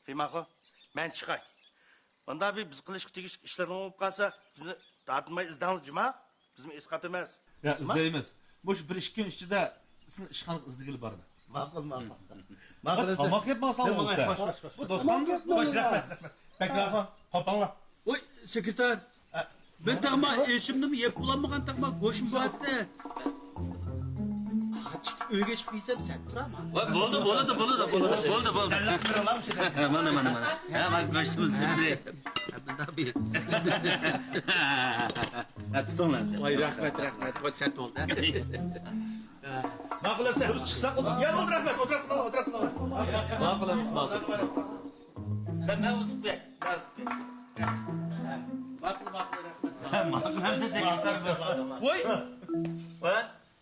Qiymağı, mən çıxay. Onda bir biz qilishga tegish ishlarning bo'lib qolsa, bizni tortmay izdan juma, bizim esqat emas. Ya izlaymiz. Bu 1-2 kun ichida sizni ishxona izlagili bordi. Ma'qul. Tomoq yeb bo'lsa, bu do'ston Boş rahmat. Takrafon, qopanglar. Oy, sekreter. Ben taqma eşimdim yep bulanmagan taqma go'shim bo'latdi. Uyga chiqib yesam sen turama. Bo'ldi. Senlar qiralam shu. Mana. Ha, bak go'shtimiz kirdi. Bunda bir. Ha, tutinglar. Voy, rahmat. Voy, sen oldu. Ma'qul sen biz chiqsak, ya bo'ldi rahmat, o'tirib qoling. Ma'qulamiz, ma'qul. Ben Uzbek. Ma'qul rahmat. Voy.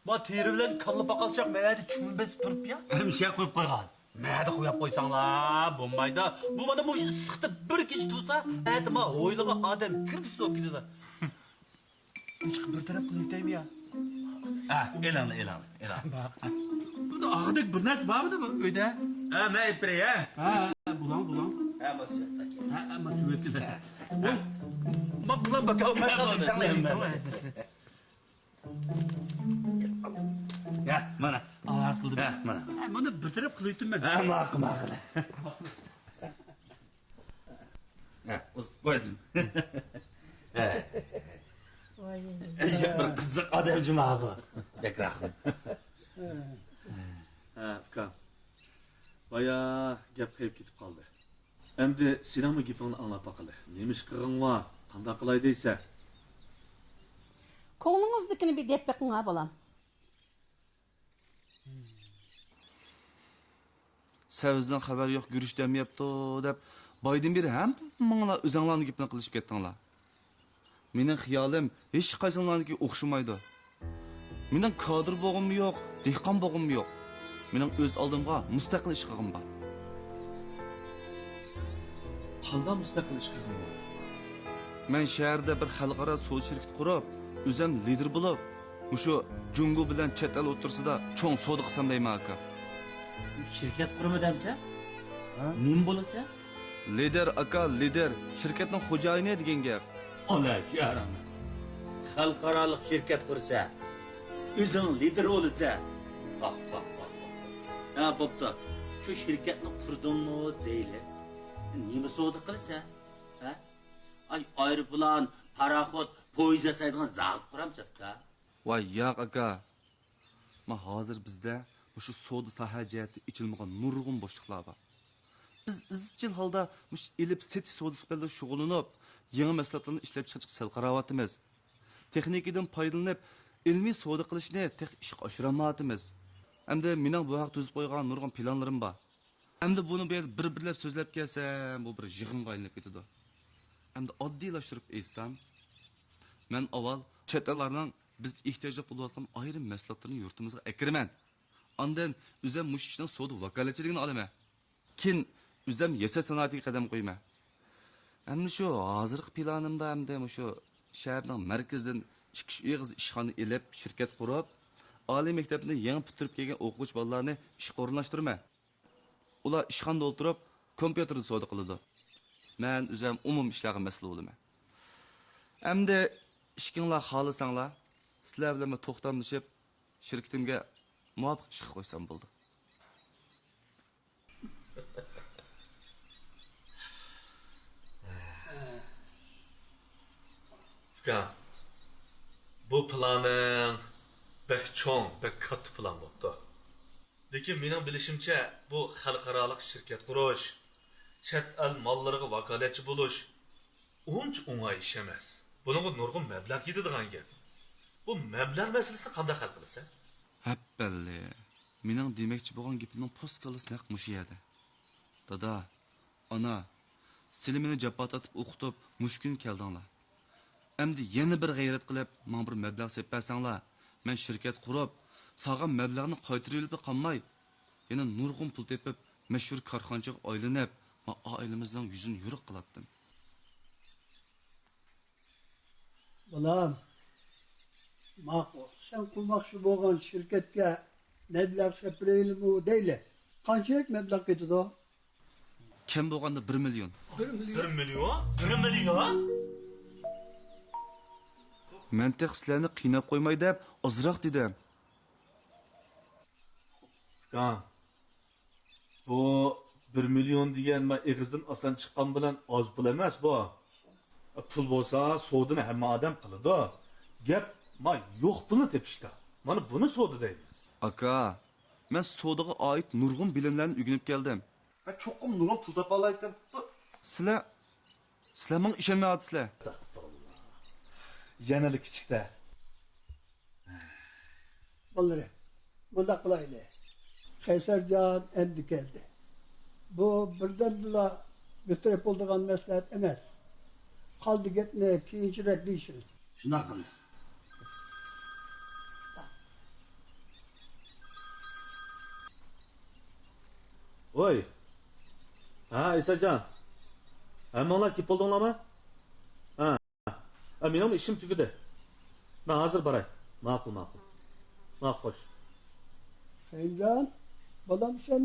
Ma teri bilan kalla baqalchaq məyədi çümbes turib ya. Hemşe qo'yib qo'ygan. Məyədi qo'yub qo'ysanglar, bo'lmaydi. Bu mana bu issiqda bir kech tursa, aytma o'yliga odam kirdi so'kidi. Chiqib bir taraf qilib deymi ya? Ha, e'lon. Bunda ağdek bir narsa bormi bu uyda? Ha, men aytray ha. Ha, bulan. Ha, mas'ul taki. Ha, ama süvetli. Ma bulan bakalım. Ya, mana. Ağır kıldı. Ha, mana. Mana bir taraf kılıydın ben. Ha, ma'qul. Ha, qo'ydim. Ha. Voy. Bir qiziq odam juma bu. Bek rahmat. Ha, ukam. Baya gap qayıp ketib qoldi. Endi senami gapingni anglab baqili. Nima ish qilg'ing va qanday qilay deysa? Ko'nglingizdikini bir deb beqing ha bolam. Savizdan xabar yo'q, yurish demyapti deb boydan beri ham manglar o'zinglarning gapini qilishib ketdinglar. Mening xiyolim hech qaysilarniki o'xshamaydi. Mening kadr bo'g'im yo'q, dehqon bo'g'im yo'q. Mening o'z oldimga mustaqil ish qilg'im bor. Qanday mustaqil ish qilg'ing? Men shaharda bir xalqaro savdo shirkati qurib, o'zim lider bo'lib, mushu Jungo bilan chet el o'tirsida cho'ng savdo qilsam deyman aka. Shirkat qurimi demsa? Nim bo'lsa? Lider aka, lider, shirkatning xo'jayini degan gap. Ola yaram. Xalqaro shirkat qursa, o'zing lider bo'lsa, baq. Ha, bo'pti. Shu shirkatni qurdingmi deyli. Nima savdo qilsa? Ha? Ay, aeroplan, paraxod, poyezd yasaydigan zavod quramsa-ka? Voy, yo'q aka. Men hozir bizda shu savdo soha jihati ichilmagan nurg'un bo'shliqlar bor. Biz izchil holda mush elib setish savdosi bilan shug'ullanib, yangi mahsulotlarni ishlab chiqishga sal qaratamiz. Texnikadan foydalanib, ilmiy savdo qilishni ishga oshirmayapmiz. Hamda mening bu haqda tuzib qo'ygan nurg'un planlarim bor. Hamda buni bir-birlab so'zlab kelsam, bu bir yig'inga aylanib ketadi. Hamda oddiylashtirib aytsam, men avval chet ellarning biz ehtiyojli bo'layotgan ayrim mahsulotlarni yurtimizga akiraman. Ondan o'zim mush ishning savdo vakolatchiligini olaman. Keyin o'zim yasat sanoatiga qadam qo'yman. Hamda shu hozirgi planimda hamda shu shaharning markazidan chiqish eg'iz ishxona elib, shirkat qurib, oliy maktabni yangi bitirib kelgan o'quvchi bolalarni ishga o'rinlashtiraman. Ular ishxonada o'tirib, kompyuterda savdo qiladi. Men o'zim umum ishlarga mas'ul bo'laman. Hamda ishkinglar xohlasanglar, sizlar bilan to'xtamlashib, shirkatimga muvofiq ish qo'ysam bo'ldi. Ukam, bu planing bek cho'ng, bek katta plan bo'pti. Lekin mening bilishimcha, bu xalqaro shirkat qurish, chet el mollariga vakolatchi bo'lish uncha o'ng'ay ish emas. Bunga nurg'un mablag' ketadigan gap. Bu mablag' masalasini qanday hal qilsa? Hapballi. Mening demoqchi bo'lgan gapimning postkalasi naq mush edi. Dada, ana, siz meni japotatib o'qitib, mushkun keldinglar. Endi yana bir g'ayrat qilib, men bir mablag' sepasanglar, men shirkat qurib, sog'an mablag'ni qaytarib qolmay, yana nurg'un pul tepib, mashhur korxonachiga aylanib, men oilamizning yuzini yuriq qilatdim. Balam, ma'qul. Sen kurmoqchi bo'lgan shirkatga mablag' sepiraylikmi deyli. Qanchalik mablag' ketadi? Kim bo'lganda 1 million. 1 milyon. 1 milyon? 1 milyon? Men tek sizlarni qiynab qo'ymay deb ozroq dedim. Kan. Bu 1 milyon degan men egizdan oson chiqqan bilan oz pul emas bu. Pul bo'lsa, sodini hamma odam qiladi. Gap men yo'q pulni tepishda. Mana buni sodi deymiz. Aka, men sodaga oid nurg'un bilimlarni o'rganib keldim. Va cho'qim nurg'un pul topa olaydim. Sizlar menga ishonmayapsizlar. Yanali kichikda. Bunları. Bunda kolaylı. Kaysarcan emdi geldi. Bu birden bula götürüp olduğun mesleğet emez. Kaldı gitme, kiyinci reddiysin. Şuna kıl. Oy. Ha, İsacan. Hammalar kip oldinglarmi? Ha. Mening ishim tugadi. Men hozir boray. Ma'qul. Xo'sh. Sayıncan, balam sen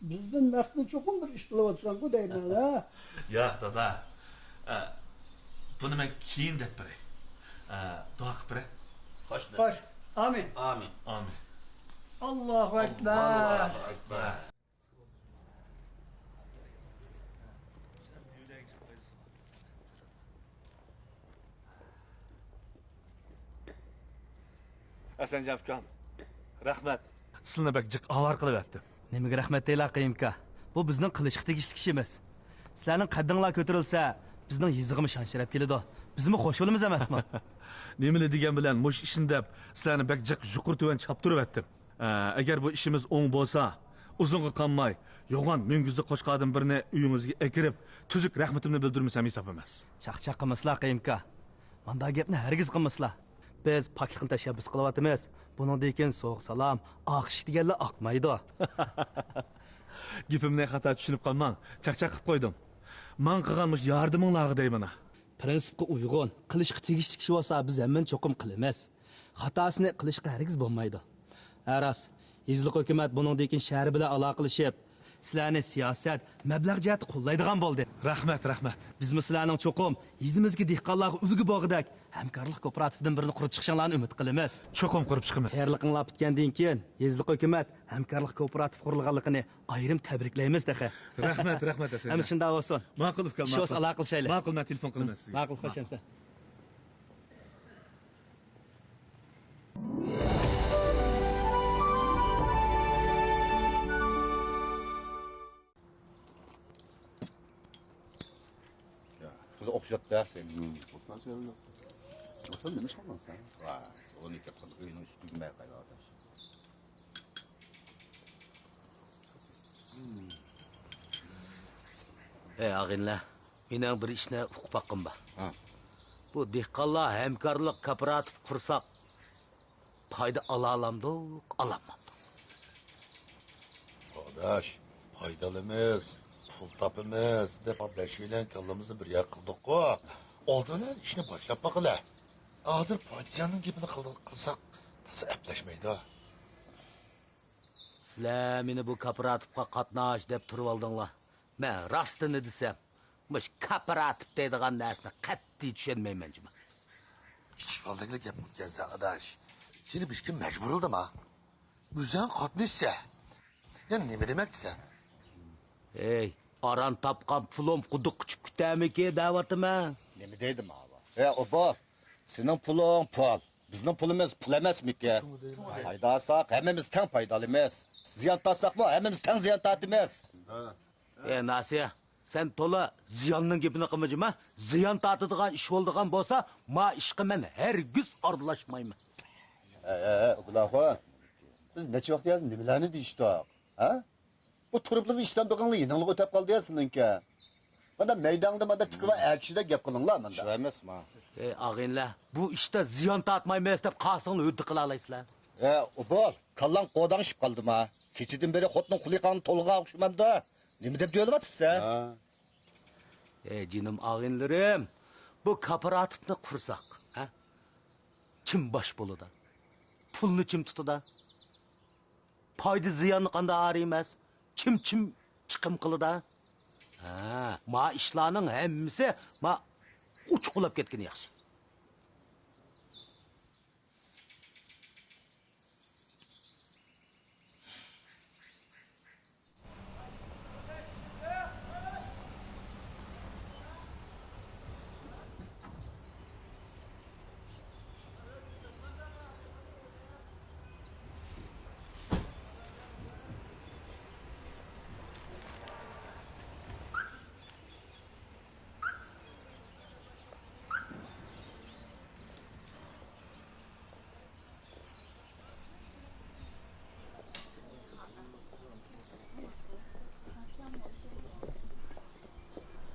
bizden mehdi çokum bir iş kılıvatsan bu deymen ha. Yo'q, dada. Buni men keyin deb beray. Duo qilib beray. Hoş be. Baş, amin. Amin. Amin. Allahu Ekber. Allahu Ekber. Hasanjon ukam. Rahmat. Sizni bak jiq avar qilib yotdim. Nimaga rahmat deylar qiyimka? Bu bizning qilishga tegishli ish emas. Sizlarning qaddinglar ko'tarilsa, bizning yezig'imiz shanshirab keladi. Bizmi xo'sh yo'limiz emasmi? Nimali degan bilan mush ishni deb sizlarni bak jiq yuqur tuvan chaptirib yotdim. Agar bu ishimiz o'ng bo'lsa, uzunga qolmay, yo'g'on mingizli qo'shqadim birini uyingizga akirib, tuzuk rahmatimni bildirmasam hisob emas. Chaqchaq qilmaslar qiyimka. Manda gapni hargiz qilmaslar. Biz poklikni tashabbus qilyapmiz. Buningdan keyin so'q salom, oqish deganlar oqmaydi. Gapimni xato tushunib qolmang. Chaqchaq qilib qo'ydim. Men qilganmish yordaminglarga deyman. Prinsipga uyg'un, qilishga tegishli kishi bo'lsa, biz hamman cho'qim qilamiz. Xatosini qilishga hargiz bo'lmaydi. Aras, yezliq hukumat buningdan keyin shahar bilan aloqalashib, sizlarni siyosat, mablag' jihati qo'llaydigan bo'ldi. Rahmat. Biz sizlarning cho'qim, yezimizga dehqonlarga ulgu bog'idak hamkorlik kooperatividan birini qurib chiqishinglarni umid qilamiz. Cho'qim qurib chiqamiz. Tayyorliginglar bitgandan keyin yezliq hukumat hamkorlik kooperativ qurilganligini ayrim tabriklaymiz daqa. Rahmat Hasanjon. Hamma shunday bo'lsin. Ma'qul ukam. Shu o'z aloqa qilishaylik. Ma'qul, men telefon qilaman sizga. Ma'qul, xo'shamsa. Şurada okşap dersen. Nasıl demiş olmaz sen? Vay, 12 kırk oyunun üstü gülmeye kaydı arkadaş. Ağinler, benim bir işine hukuk hakkım var. Ha. Bu dehqonlar hamkorlik kooperativ qursak, payda alamamdık, alamamdık. Kardeş, faydalımız, pul tapımız, defa beşiyle kallımızı bir yer kıldık o. Oldular işine başlap bakıla. Hazır padişahın gibini kılsak, nasıl epleşmeydi ha? Sizler meni bu kooperativga qatnaş deb turib oldinglar. Men rostini desem, mush kooperativ deydigan narsani qat'iy tushunmayman juma. Hiç kaldıkla yapmak gelse arkadaş. Seni bir kim mecbur oldum ha? Müzen katmışsa. Ya ne demek sen? Ey, aran tapqan pulum quduq küçük kütəmiki davatım. Ne mi dedim abi? O senin pulun pul. Bizim pulumuz pul emas mi ki? Faydasak hemimiz ten faydalıyız. Ziyan tatsak mı hemimiz ten ziyan tatımız. Nasiya, sen tola ziyanның gepini qilmajima. Ziyan tatıdığan iş olduğan bolsa, ma işqi men hergiz aralashmayman. Ulan biz neçe vakit yazın nimelerni deyiştik. Ha? Bu turuplu işten doğanlı yinanlık ötep kaldı ya sizinki. Bana meydanda bana çıkıva elçide gep kılınlar mı? Şu emes mi? Ağinlar, bu işte ziyan tatmaymayız deb qasını ödü qila alaysızlar. Kallan qo'dan ishib qoldim ha. Kechidan beri xotning quliqani to'lig'a o'xshamanda. Nima deb jo'ylayapsiz? Jinim ağinlarim, bu kooperativni qursak, ha? Kim bosh bo'ladi? Pulni kim tutadi? Foyda ziyonni qanday araymiz? Kim chiqim qiladi? Ha, ma ishlarning hammasi ma uçqulab ketgan yaxshi.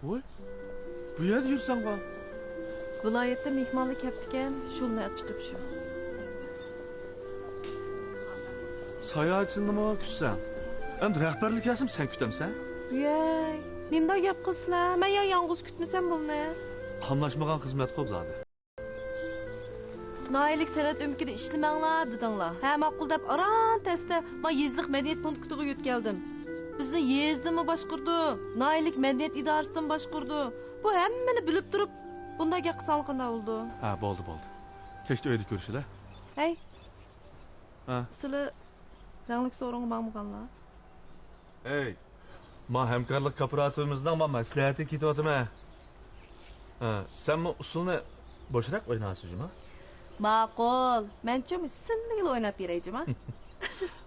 Voy, bu yerda yursan qol. Viloyatda mehmonlar kelibdikan, shundan chiqib shu. Sayohatchini nima kutsan? Endi rahbarlik yasim sen kutamsan? Yey, nimda gap qilsizlar? Men ya yolg'iz kutmasam bo'lni. Qamlashmagan xizmat qil zodi. Nailik san'at umkida ishlamanglar dedinglar. Ha, ma'qul deb aron testda men yezliq madaniyat punktiga yetkeldim. Bizni yezdimi boshqurdi, Nailik madaniyat idorasidan boshqurdi. Bu hammani bilib turib, bunday gap qilsang qanday bo'ldi? Ha, bo'ldi. Kechda uyda ko'rishlar. Hey. Ha. Sizlar ranglik so'rovga bormaganlar? Hey. Men hamkorlik kooperativimizdan men maslahatga ketyapman. Ha, senmi usulni boshroq o'ynasizmi? Ma'qul. Men-chi sinligil o'ynab berayjim, ha?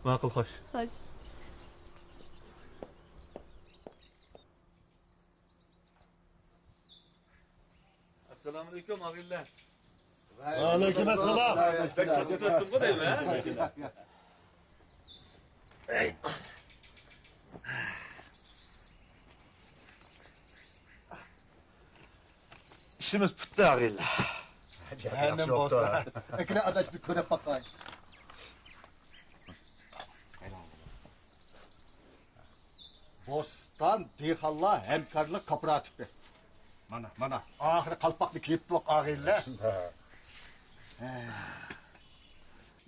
Ma'qul, xo'sh. Xo'sh. Assalomu alaykum, og'illar. Aleyküm assalam. Bek satib o'tdim ku deymi? İşimiz bitti og'illar. Cehennem olsa. Ekle adaş bir köre bakay. Bostan Dihalla Hemkarlık Kooperatifi. Mana. Ahire kalpaklı kiyip bak ağıyla.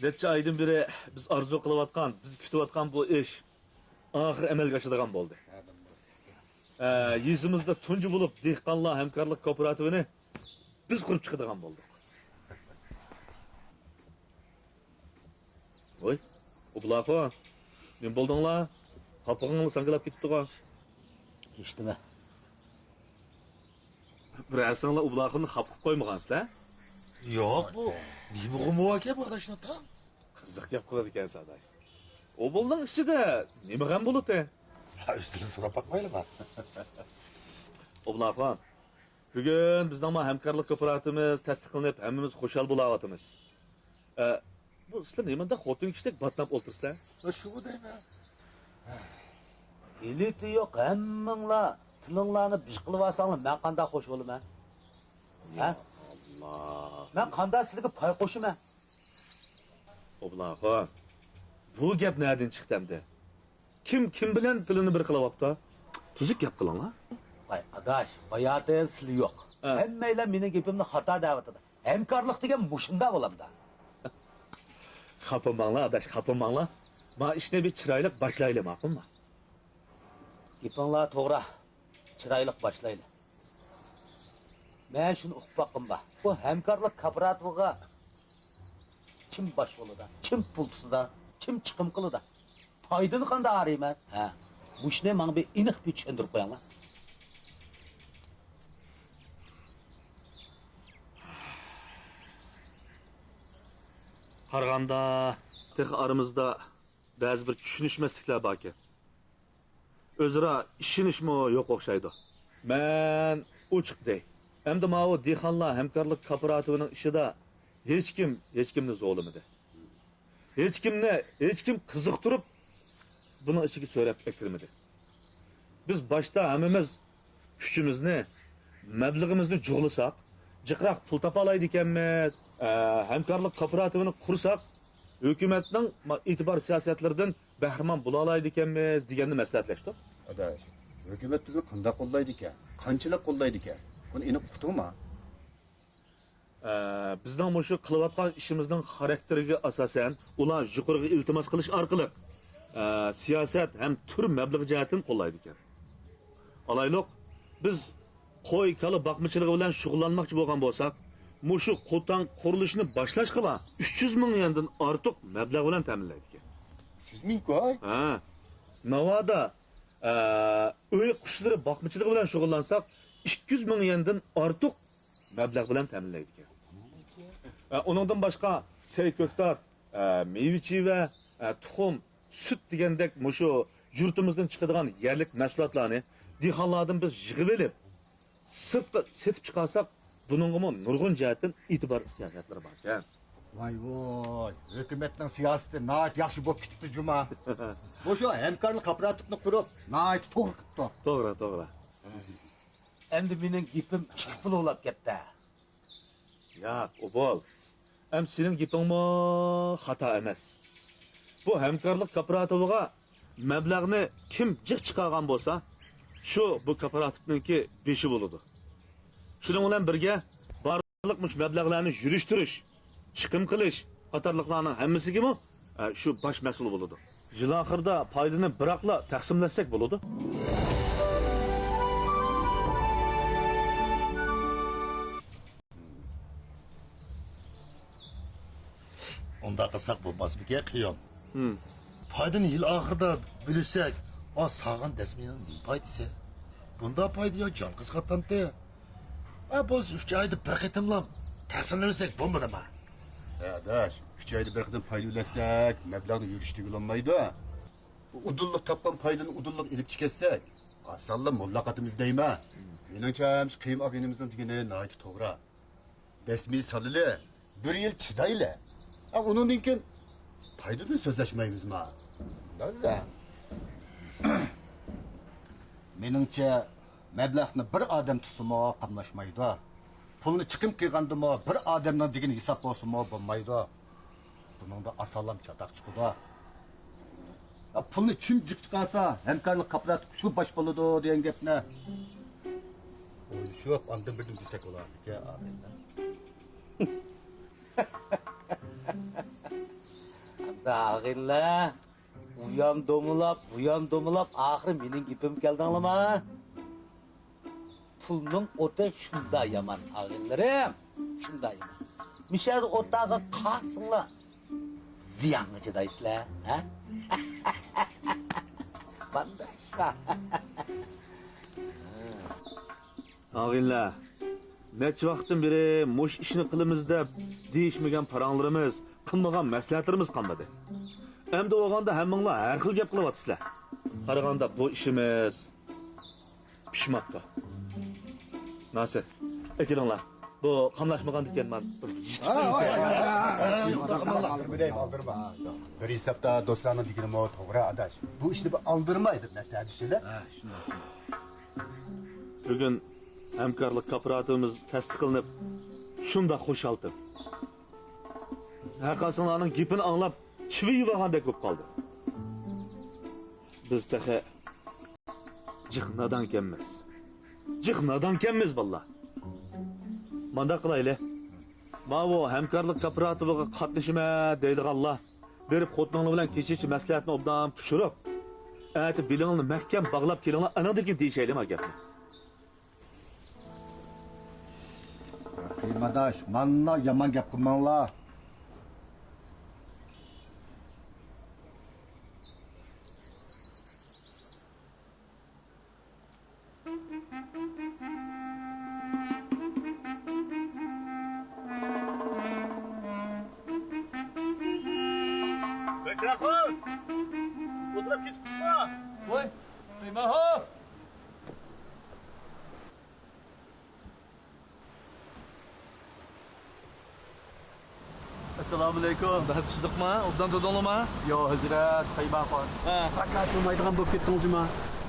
Necha aydan beri biz arzu qilayotgan, biz kutayotgan bu ish oxir amalga oshadigan bo'ldi. Yuzimizda tunji bo'lib dehqonlar hamkorlik kooperativini biz qurib chiqadigan bo'ldik. Voy, ublaqo, men bo'ldinglar? Qopig'ingni sangalab ketibdi-ku. Eshitdimi? Bir arsinglar ublaqini xap qilib qo'ymagansizlar? Yok bu. Nima g'umuvaga bu adashni tam? Qiziq gap qiladi ekan Saday. O bo'lning ichida nima ham bo'ladi? Ha, üstüne so'rab bakmayman. Oblaqon. Bugun bizning hamkorlik kooperativimiz tasdiqlanib, hammamiz xushal bo'layotimiz. Bu sizlar nimada xotin kishilik batnab o'tirsa? Şu deyman. Eliti yo'q, hammanglar tilinglarni bish qilib olsanglar, men qanday xush bo'laman? Ha? Allah. Men qanday sizlarga pay qo'shiman? Oblaqon. Bu gap nereden chiqdi endi? Kim bilan tilini bir qilyapti? Tuzuk gap qilinglar. Vay adash, bayadan sizlar yo'q. Hammanglar mening gapimni xato da'vatida. Hamkorlik degan mushunda bo'lamda. Xapamanglar, adash, xapamanglar. Ma ishni bir chiroyli boshlaylik, ma'qulmi? Gapinglar to'g'ri. Chiroyli boshlaylik. Men shuni uqib boqqimba. Bu hamkorlik kooperativiga kim bosh bo'ladi? Kim pul tutadi? Kim chiqim qiladi? Foydani qanday arayman? Ha. Mushni menga bir aniq bir tushuntirib qo'yinglar. Qaraganda, tek aramızda ba'zi bir tushunishmasliklar bor ekan. O'zaro ishonishmi yo'q o'xshaydi. Men ochiq dey. Endi ma'u dehqonlar hamkorlik kooperativining ishida hech kimni zo'limidi. Hech kim qiziqtirib buning ichiga so'rab kirmadi. Biz boshda hammamiz kuchimizni, mablag'imizni jo'g'lisak, jiqroq pul topa olaydi ekanmiz. Hamkorlik kooperativini qursak, hukumatning e'tibor siyosatlaridan bahramon bo'la olaydi ekanmiz deganni maslahatlashdik. Adaş, hükümet bizni qanday qo'llaydi ekan? Qanchalik qo'llaydi ekan? Buni aniq uqdingmi? Bizning shu qilayotgan ishimizning xarakteriga asosan ular yuqoriga iltimos qilish orqali siyosat ham tur mablag' jihatdan qo'llaydi ekan. Alaylık, biz qo'y kala boqmichiligi bilan shug'ullanmoqchi bo'lgan bo'lsak, mushu qo'tan qurilishini boshlash qila 300 ming yendan ortiq mablag' bilan ta'minlaydi ekan. 300 ming koy. Ha. Navoda uy qushlari boqmichiligi bilan shug'ullansak 200 ming yendan ortiq mablag' bilan ta'minlaydi ekan. Uningdan boshqa sayko'ktar, meyve-chiva, tuxum, süt degandek mushu yurtimizdan chiqadigan yerlik mahsulotlarni dehqonlardan biz yig'ib olib, sirtqa setib chiqarsak, buningga nurg'un jihatdan e'tibor siyosatlari bor ekan. Vay vay, hükümetin siyaseti nait yaxşı bo'lib ketibdi Cuma. Bu şu hemkarlık kooperatifini kurup nait to'g'ri qilibdi. To'g'ri. Endi mening gapim chiqib ulab ketdi. Yo'q, o'bol. Ham sening gapingmi xato emas. Bu hamkorlik kooperativiga mablag'ni kim jiq chiqargan bo'lsa, shu bu kooperativningki beshi bo'ladi. Shuning bilan birga barliq mush mablag'larni yurishtirish, chiqim qilish qatorliqlarning hammasiga shu bosh mas'ul bo'ladi. Yil oxirida foydani biroqla taqsimlasak bo'ladi. Onda qilsak bo'lmasmikan qiyon. Foydani yil oxirida bo'lsak, o sog'in dasmining nima foydasi? Bunda foyda yo jon qizg'atdi. Biz 3 oyda bir qitimlam taqsimlasak bo'lmadimi? Adaş, 3 ayda bir qitim foyda ulasak, mablag'ni yurishtirib olmaydi. Udulluq topgan foydani udulluq ilib chiqarsak, asallam mullaqatimiz deyma. Meningcha qiym abinimizning degani nayt to'g'ri. Besmi salili 1 yil chidayli. Undan keyin foydani so'zlashmaymizmi? Dalla. Meningcha mablag'ni bir odam tutsimi qamlashmaydi. Pulni chiqim qilgandimi bir odamdan degan hisob bo'lsa-mo bo'lmaydi. Buningda asallam chatoq chiqadi. Pulni chimjiq chiqarsa, hamkorlik kooperativ shu bosh bo'ladi degan gapni o'ylashib, ondan birdan desak bo'lardi-ku, abendan. Dağilla, uyan domulap, ahir mening gapim keldinglarmi? Pulning o'ti shunda yaman, ağillarim, shunda yaman. Mishadi o'taga qasinglar. Ziyonga chidaysizlar, ha? Bandashma. Ağilla, necha vaqtdan beri mush ishni qilamiz deb deyishmagan paranglarimiz, qilmagan maslahatlarimiz qolmadi. Endi o'g'anda hammanglar har xil gap qilyapsizlar. Qaraganda bu ishimiz pishmoqda. Nasir, kelinglar. Bu qamlashmagan ekanman. Aldırma. Bir hesapta dostlarının dikini mo to'g'ri adaş. Bu ishni aldırmaydı nasıl işler? Ha, shunday. Bugun hamkorlik kooperativimiz tasdiqlanib, shunda xo'shaltib. Haqiqatlarning gapini anglab, chivi yuvagandek bo'lib qoldi. Biz taxe jiqnadan kelmiz. Jiqnadan kelmiz vallah. Manda qilayli. Mavo hamkorlik kooperativiga qatnashima deydiganlar berib xo'tninglar bilan kechish maslahatni obdan tushirib, ati bilingni mahkam bog'lab kelinglar, anadan keyin deyishayli ma gapni. Qilmadash, manna yomon gap qilmanglar. Bekrafon! Oturib ketibmi? Voy, Qimaho! Assalomu alaykum. Batishdiqmi? Obdan dodonlama? Yo, Hazrat, Qimaho. Fakat olmaydigan bo'lib ketdingizmi?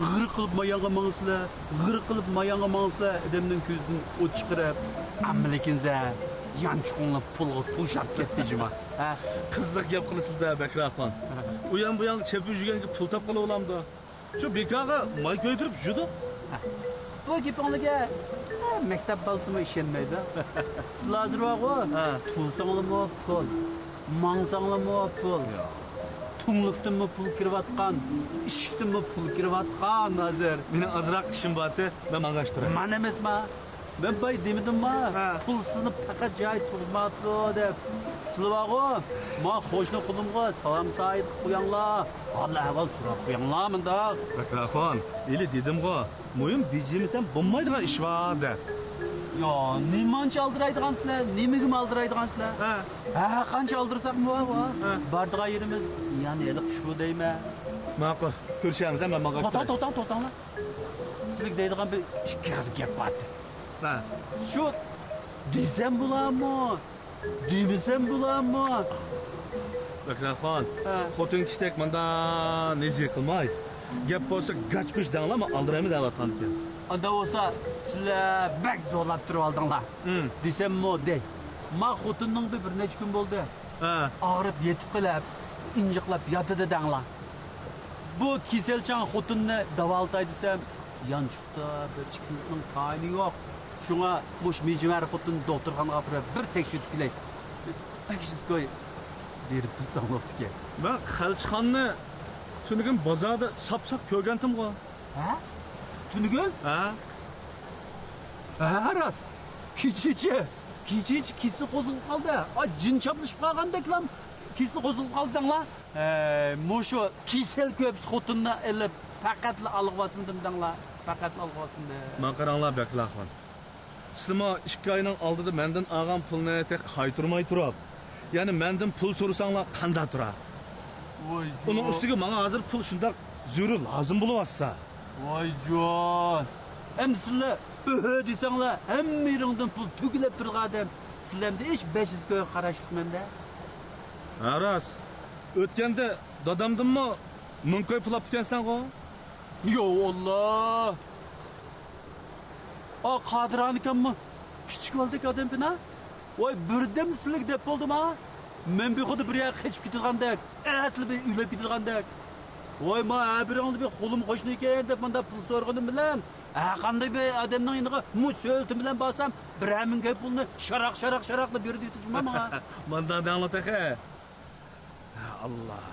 G'ir qilib mayonga mangsizlar, g'ir qilib mayonga mangsizlar, odamning ko'zidan o't chiqarib, amlikinza yanchiqonlab pulga to'shab ketdingizmi? Ha, qiziq gap qilasizda, Bakrafon. U ham bu ham chepib yurganga pul topib olamda. Shu bekorga may ko'ydirib yurdi. Bu gapingizga maktab balsimi ishonmaydi. Sizlar hozir pul so'nglarmi pul, mangsanglarmi pul. Tumlukdanmı pul kiriyotgan, ishikdanmı pul kiriyotgan hozir. Mening ozroq ishim bor-da, men mangashtiray. Man emasma. Ben bay demedimmi? Pulsizni faqat joy turmadi deb. Sizlarga ma qo'shni qulimga salom sayt qo'yinglar. Allah avval so'rab qo'yinglar menda. Bakraxon, eli dedim-ku, mo'yim bijimisan bo'lmaydigan ish bor deb. Yo, nimancha aldiraydigansizlar? Nimaga aldiraydigansizlar? Ha, qancha aldirsaqmi bor? Bardigan yerimiz, ya'ni eli shu deyman. Ma'qul, ko'rishamiz, men mangashtiray. To'xtanglar. Sizlik deydigan bir ikki qiz gap bor. Ha. Shu desam bo'ladimi? Demasam bo'ladimi? Bakraxon, xotin kishidek menda nezi qilmay. Gap bo'lsa gach-push danglama, aldiraymi deyotgan ekan. Anda olsa sizlar bak zo'rlab turib oldinglar. Desammi dey. Ma xotinning bir necha kun bo'ldi. Og'rib yetib qilib, injiqlab yotdi danglar. Bu kasalchan xotinni davoltay desam, yanchiqda bir chiqishning tayini yo'q. Şuna muş mecmer xotin doktorxonaga apirib bir tekshirib kelay. Akishizgoy berib tursam bo'pti ki. Men Xalchxonni tunigun bozorda sap-sap ko'rgandim-ku. Ha? Tunigun? Ha? Ha, rost. Kechichi kisni qo'zilib qoldi. Jin chaplashib qolgandeklam kisni qo'zilib qoldinglar. Mushu kisel ko'p xotinni ilib faqatla olg'asin dinglar. Faqatla olg'asin. Men qaranglar Bakraxon. Sizlar 2 oyning oldida mendan olgan pulni tek qaytarmay turib, ya'ni mendan pul so'rasanglar qanday turar? Uning ustiga menga hozir pul shunday zarur lozim bo'lyapsa. Voy jon. Hem sizlar desanglar, hammaringdan pul tugilib turgan. Sizlarga hech 500 ga qarashlik menda. Ha, rost. O'tganda dadamdinmi mumkoy pul olib ketgansan-ku? Yo Allah. Qadiran ekanmi? Kichik bo'ldik odam bina. Voy birdan sizlik deb bo'ldim ha. Men bir xuddi bir yoqqa qechib ketgandek, asli bir uylab ketgandek. Voy ma biringni bir qo'lim qo'shni ekan deb menda pul so'rganim bilan, qanday bir odamning yoniga mu so'ltim bilan borsam, bir mingga pulni sharaq deb berdi yutishman menga. Menda danglar taqa. Allah.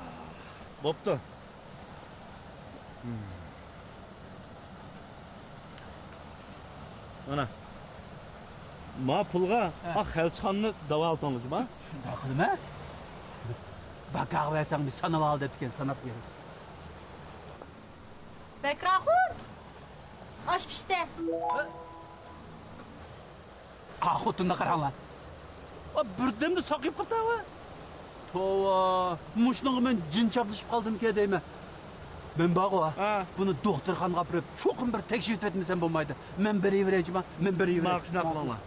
Bo'pti. Mana. Ma pulga Xalchxonni davoltongizmi? Shunday qilma. Baqaq versang bir sanab ol debken sanab ber. Bakraxon. Osh pishdi. Xotinni qaranglar. Birdamda saqib qirtava. Tova, mushning men jin chaplashib qoldim-ku deyman. Ben bağı bunu doktorxonaga apirib, cho'qim bir tekshirib etmasam bo'lmaydi. Men beraverayman, men beraveray. Maqsad qilinglar.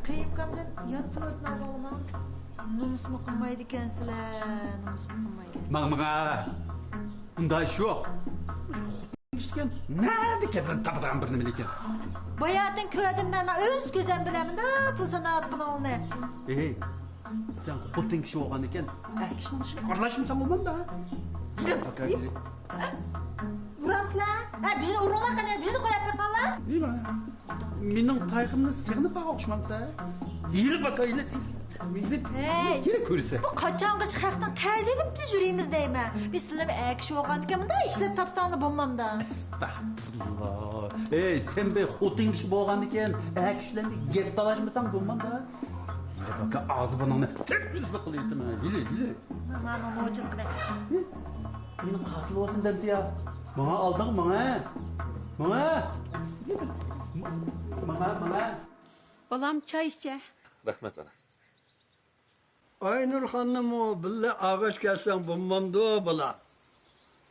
Qiyibqamdan yot pul o'tmay olma. Nomusmu qilmaydi ekansizlar, nomusmu qilmaydi. Manga. Unda ish yo'q. İşken nerede kefir tapıdan birini bilirken? Bayatın köyden ben öz gözüm bilemin de pul sana atkını olne. Sen xotin kişi olgan eken, kişinin işini arlaşmışsan olmam da. Gidin bakar gidin. Vuramsızlar? Bizni urunlar kadar bizni koyup yakanlar? Değil mi? Menin tayqımını sığınıp bağa okşamamsa. Yürü bakar yine. Yine körüse. Bu kaçangıç xalqdan qarz edip de jüreyimiz deyme. Biz sizle bir kişi olgan eken da işlep tapsanlı bulmam da. Estağfurullah. Sen be xotin kişi olgan eken, kişilerle gep dalaşmasan bulmam da. Yürü bakar ağzı bananı teknizli kılıyordum ha. Yürü. Bana onu ucuz kadar. Benim katil olsun demsi ya. Bana aldın bana. Bana. Balam çay içe. Rahmet ana. Aynur Hanım o bile ağaç gelsen bulmamdı bala.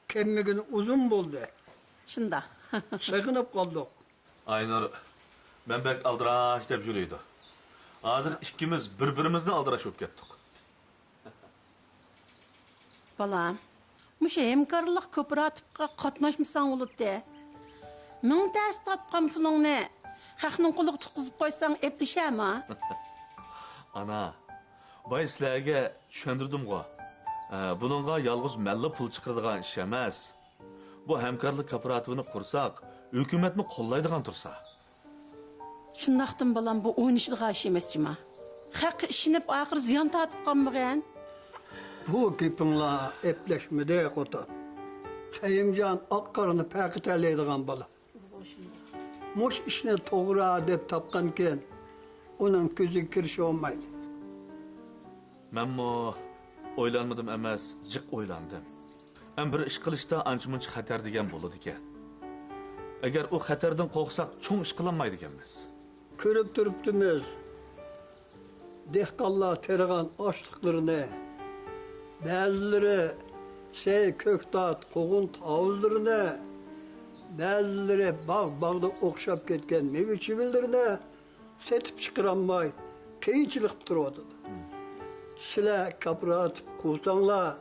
Kemmigin uzun buldu. Şunda. Sakınıp kaldık. Aynur, ben bek aldıraş dep jürüydü. Hazır ikimiz birbirimizni aldıraş öp kettik. Balam, muş hemkarlık kooperatifga qatnaşmısan olutdi. Ming ders tapqan pulingni haqning quliga tutqizib qo'ysang eplishama. Ana, bay sizlarga tushundirdim-ku. Bununla yalğız məlli pul çıxırdıgan iş emas. Bu həmkarlıq kooperativini qursak, hükümetni qollaydigan tursa. Şundaqtın balam bu oynışılğa iş emas cima. Haqqı işinib axir ziyan tatib qanmıgan. Bu gepinla epleşmede kota. Kayımcan akkarını pekit eleydiğen bala. Muş işine toğra dep tapkanken onun gözü kirşi olmaydı. Mənmo oylanmadım emas, jiq oylandım. Bir iş qilishda ancha-muncha xatar degan bo'ladi ekan. Agar u xatardan qo'rqsak, cho'ng ish qilinmaydi ekanmiz. Körüp duruptimiz. Dehqonlar tergan açlıklarını, bazıları köktat, qoğun tavuzlarını, bazıları bağda okşap ketken meyve çivillerine setip çıkıranmay, keyinçilik duruyordu. Sizler kooperatif kursanlar,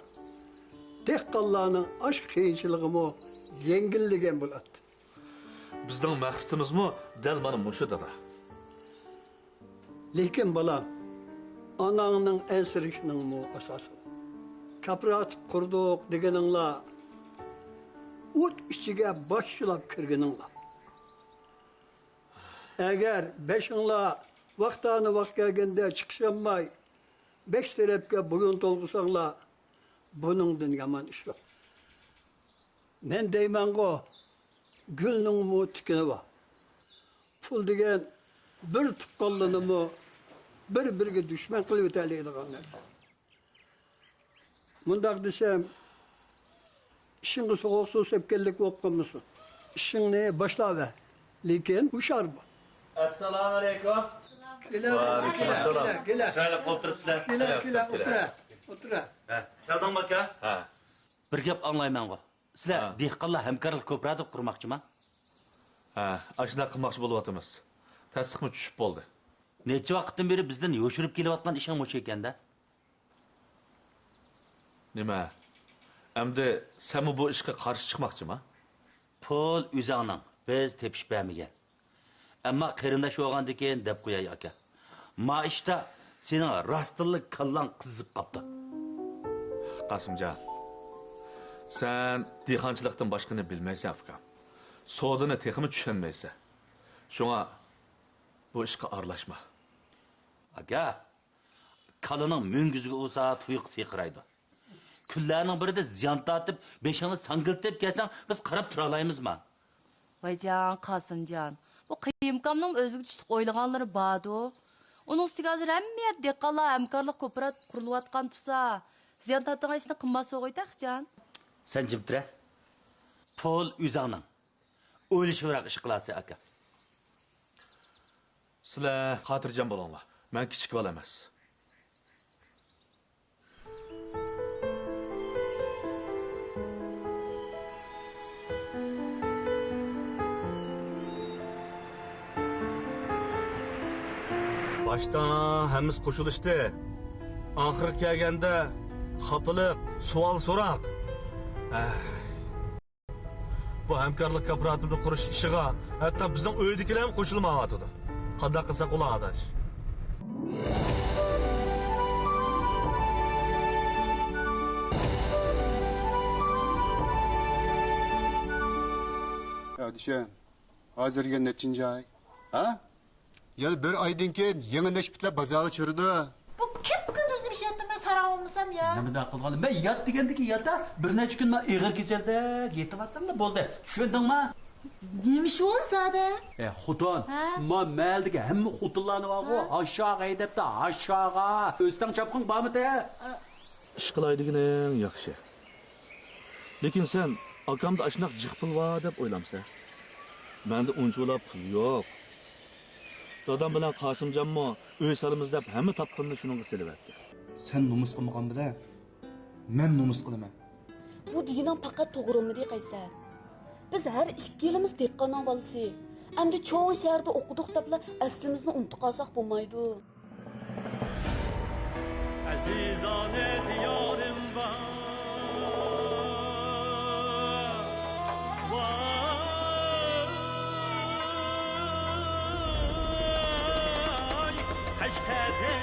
dehqonlarning aşk keyinçiliğimi yengilligen bo'ladi. Bizning maqsadimizmi dal mana mushu dada. Lekin balam, anangning ensirishning asosi. Kooperatif qurdik deganinglar, o't ichiga boshilab kirganinglar. Agar beshinglar vaqtani vaqt kelganda chiqishamay, besh tarafga bo'yin to'lg'isanglar, buningdan yomon ish yo'q. Men deyman-ku, gulning mu tikini bor. Pul degan bir tuqqanligini bir-biriga dushman qilib o'taydigan narsa. Mundaq desam, ishingga so'g'oq suv sepganlik bo'lib qolmasin. Ishingni boshlava, lekin hushyor bo'l. Assalomu alaykum. Kela. Şöyle oturupsizlar. Kela, o'tira. Keldingmi aka? Ha. Bir gap anglayman-ku. Sizlar dehqonlar hamkorlik kooperativ qurmoqchimi? Ha, ashuna qilmoqchi bo'lyapmiz. Tasdiqmi tushib bo'ldi. Necha vaqtdan beri bizdan yo'shirib kelayotgan ishing o'sha ekanda? Nima? Endi sen bu ishga qarshi chiqmoqchimi? Pul o'zingning, biz tepish bermagan. Ammo qarindosh bo'lgandan keyin deb qo'yay aka. Ma ishda sening rostlik kallang qizib qopti. Qasimjon, sen dehqonchilikdan boshqani bilmaysan aka. Sodini texmi tushunmaysan. Shunga bu ishga aralashma. Aka, kalining mungizga o'sa tuyuq seqiraydi. Kunlarning birida ziyon tortib, beshingni sangiltib kelsang, biz qarab tura olamizmi? Vaycan, Qasımcan. Bu kıyımkamның özgü düştük oylaganları badu. Onun üstüge hazır hemmiyet dehqonlar hamkorlik kooperativ qurilayotgan tursa, ziyon tortgan ishni qilmasa o'g'aytaq jan. Sen jimtira. Pul o'zingning. O'ylashibroq ish qilasiz aka. Sizlar xotirjam bo'linglar. Men kichik bola emas. Başta hemiz koşuluştu. Ahırı kelgende kapılık, sual sorak. Bu hemkarlık kooperatifini kuruş işine hatta bizden öydikiler mi koşulmayatıdı? Qanday qilsak ular adaş. Ya dişen, hazırga nechinchi ay? Ha? Yani bir aydan keyin yangi nashbitlar bozorga chiqdi. Bu kim gündüzde bir şey etmeye saramamışsam ya. Nima qilganim? Men yat degandiki yata, bir necha kun men ig'ir kesildi, yetavatdim da bo'ldi. Tushundingmi? Neymiş olsa da? Xuton, men maldagi hamma xutonlarni borku, aşağı debdi, aşağı. O'zdan chapqin bormi-da? Ish qilaydiganing yaxshi. Lekin sen akamda ashnaq jiq pul bor deb o'ylamsan. Menda unchalik pul yo'q. Dadam bilan Qosimjonmo uy solamiz deb hamma topqinni shuningga silyapti. Sen nomus qilmagan bilan men nomus qilaman. Bu deganing faqat to'g'rimidi Qaysar? Biz har ikki yilimiz dehqonning bolasi. Endi cho'ng shaharda o'qidik debla aslimizni unutib qolsak bo'lmaydi. Azizane diyorim var. Vay, haştede